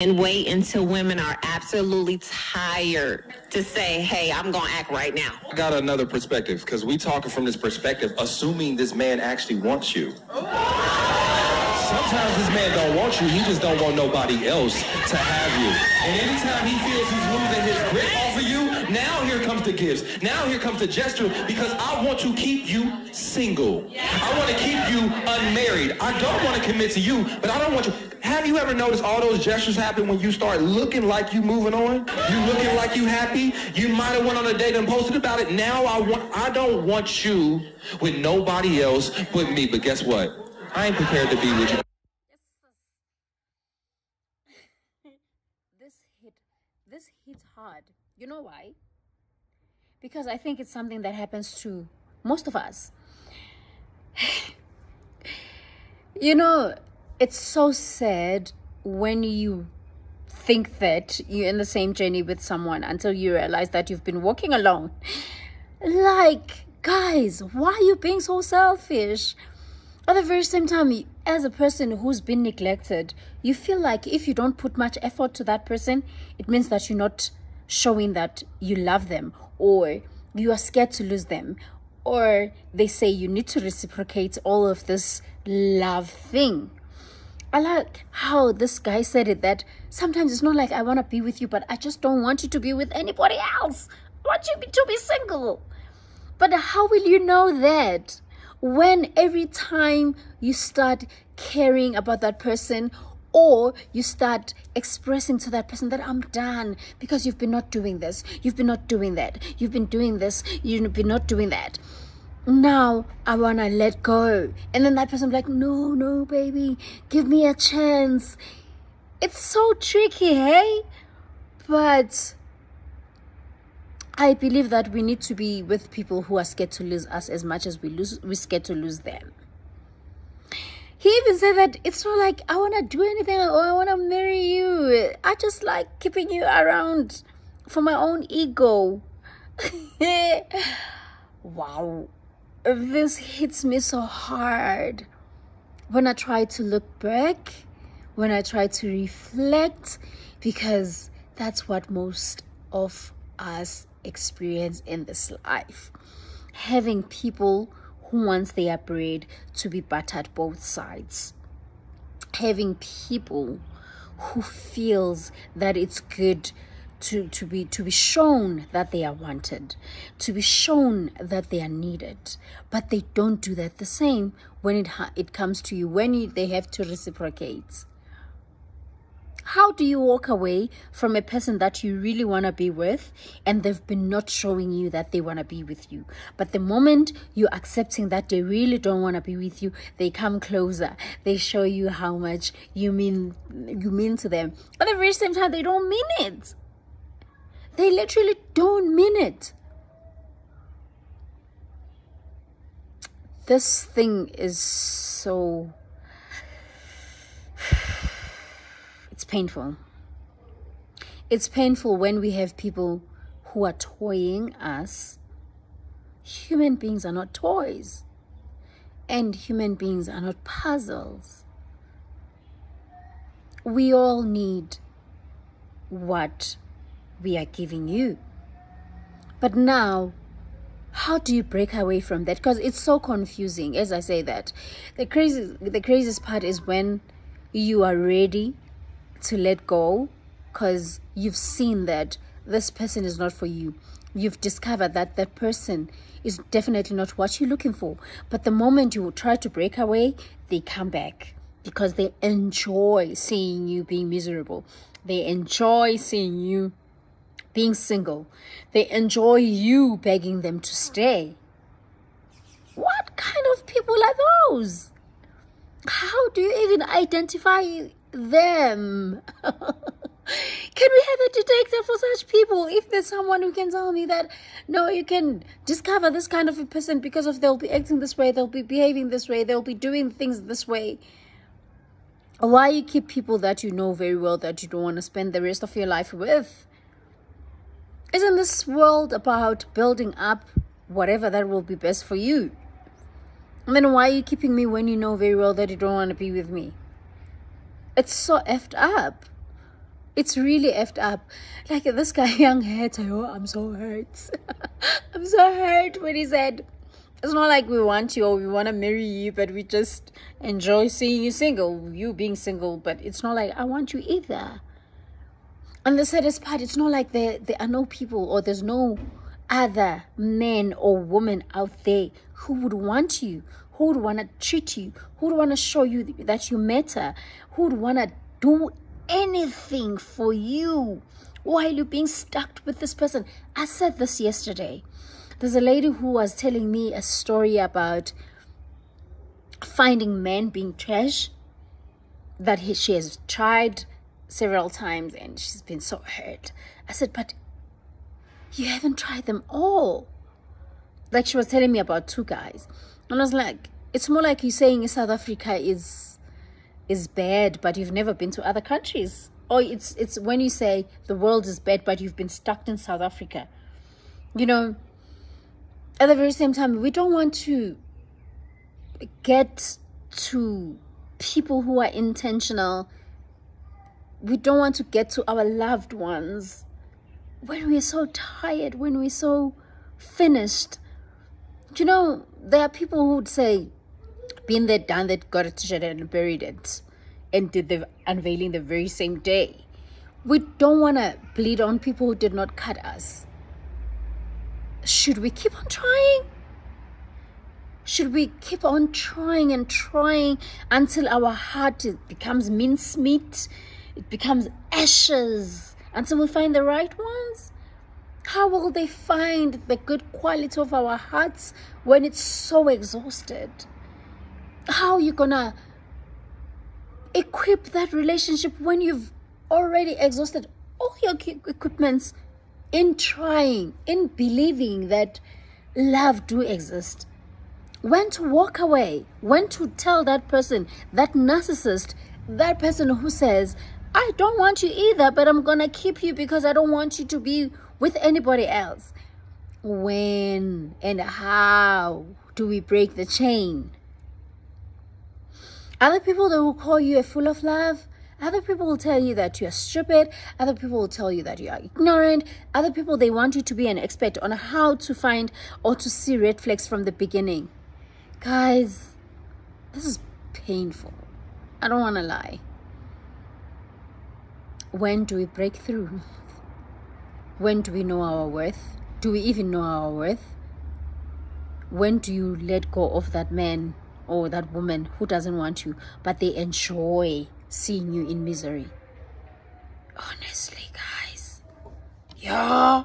and wait until women are absolutely tired to say, hey, I'm going to act right now. I got another perspective, because we talking from this perspective, assuming this man actually wants you. Sometimes this man don't want you, he just don't want nobody else to have you. And anytime he feels he's losing his grip off of you, now here comes the gifts. Now here comes the gesture, because I want to keep you single. I want to keep you unmarried. I don't want to commit to you, but I don't want you. Have you ever noticed all those gestures happen when you start looking like you moving on? You looking like you happy? You might have went on a date and posted about it. Now I don't want you with nobody else but me. But guess what? I ain't prepared to be with you. This hits hard. You know why? Because I think it's something that happens to most of us. You know, it's so sad when you think that you're in the same journey with someone until you realize that you've been walking alone. Like, guys, why are you being so selfish? At the very same time, as a person who's been neglected, you feel like if you don't put much effort to that person, it means that you're not showing that you love them, or you are scared to lose them, or they say you need to reciprocate all of this love thing. I like how this guy said it, that sometimes it's not like I want to be with you, but I just don't want you to be with anybody else. I want you to be single. But how will you know that? When every time you start caring about that person, or you start expressing to that person that I'm done because you've been not doing this, you've been not doing that, you've been doing this, you've been not doing that. Now I want to let go. And then that person be like, no, baby, give me a chance. It's so tricky, hey? But I believe that we need to be with people who are scared to lose us as much as we're scared to lose them. He even said that it's not like I want to do anything or I want to marry you. I just like keeping you around for my own ego. Wow. This hits me so hard. When I try to look back, when I try to reflect, because that's what most of us experience in this life. Having people who wants their bread to be buttered both sides. Having people who feels that it's good to be shown that they are wanted, to be shown that they are needed, but they don't do that the same when it comes to you, when they have to reciprocate. How do you walk away from a person that you really want to be with and they've been not showing you that they want to be with you? But the moment you're accepting that they really don't want to be with you, they come closer. They show you how much you mean to them. But at the very same time, they don't mean it. They literally don't mean it. This thing is so... It's painful. It's painful when we have people who are toying us. Human beings are not toys. And human beings are not puzzles. We all need what we are giving you. But now, how do you break away from that? Because it's so confusing as I say that. The craziest part is when you are ready to let go, because you've seen that this person is not for you. You've discovered that that person is definitely not what you're looking for. But the moment you try to break away, they come back because they enjoy seeing you being miserable. They enjoy seeing you being single. They enjoy you begging them to stay. What kind of people are those? How do you even identify them? Can we have a detector for such people? If there's someone who can tell me that, no, you can discover this kind of a person because of they'll be acting this way, they'll be behaving this way, they'll be doing things this way. Why you keep people that you know very well that you don't want to spend the rest of your life with? Isn't this world about building up whatever that will be best for you? And then why are you keeping me when you know very well that you don't want to be with me? It's so effed up. It's really effed up. Like this guy, young hurt. Oh, I'm so hurt. I'm so hurt when he said, it's not like we want you or we want to marry you, but we just enjoy seeing you single, you being single. But it's not like I want you either. And the saddest part, it's not like there are no people or there's no other man or woman out there who would want you, who would want to treat you, who would want to show you that you matter, who would want to do anything for you while you're being stuck with this person. I said this yesterday. There's a lady who was telling me a story about finding men being trash, that she has tried several times and she's been so hurt. I said, but you haven't tried them all. Like she was telling me about 2 guys. And I was like, it's more like you saying South Africa is bad, but you've never been to other countries. Or it's when you say the world is bad, but you've been stuck in South Africa. You know, at the very same time, we don't want to get to people who are intentional. We don't want to get to our loved ones when we're so tired, when we're so finished. You know, there are people who would say, been there, done that, got a t-shirt and buried it, and did the unveiling the very same day. We don't want to bleed on people who did not cut us. Should we keep on trying? Should we keep on trying and trying until our heart becomes mincemeat? It becomes ashes until we find the right ones? How will they find the good quality of our hearts when it's so exhausted? How are you gonna equip that relationship when you've already exhausted all your equipments in trying, in believing that love do exist? When to walk away, when to tell that person, that narcissist, that person who says, I don't want you either, but I'm gonna keep you because I don't want you to be with anybody else. When and how do we break the chain? Other people that will call you a fool of love. Other people will tell you that you're stupid. Other people will tell you that you are ignorant. Other people, they want you to be an expert on how to find or to see red flags from the beginning. Guys, this is painful. I don't want to lie. When do we break through? When do we know our worth? Do we even know our worth? When do you let go of that man or that woman who doesn't want you, but they enjoy seeing you in misery? Honestly, guys. Yeah.